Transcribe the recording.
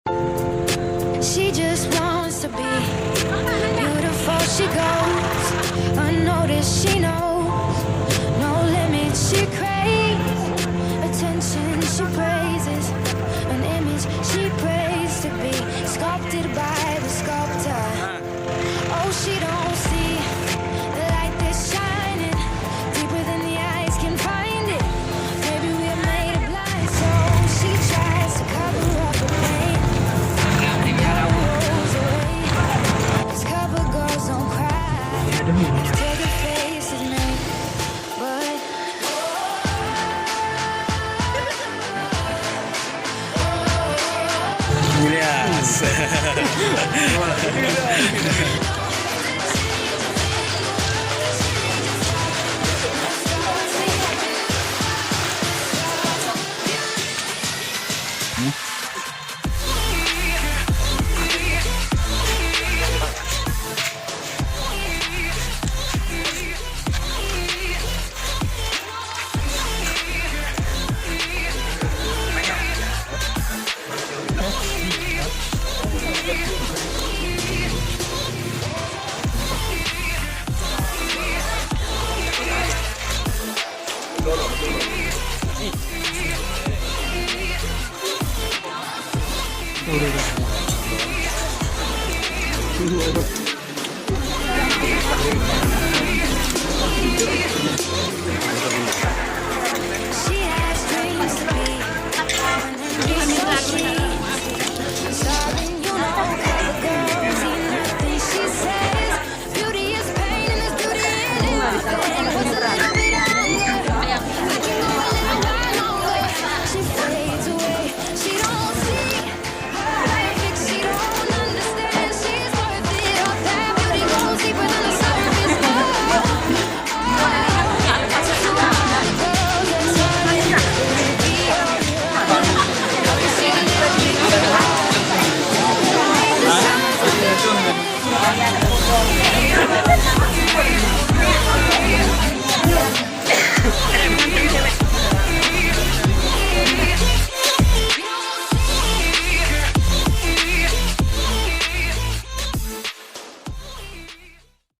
She just wants to be beautiful. She goes unnoticed. She knows no limits. She craves attention. She praises an image. She prays to be sculpted by the sculptor. Oh, she don't see the light that's shining deeper than the eyes can find it. Maybe we're made of blind, so she tries to cover up her pain. Rolls away. 'Cause cover girls don't cry till the face is made. But Julius.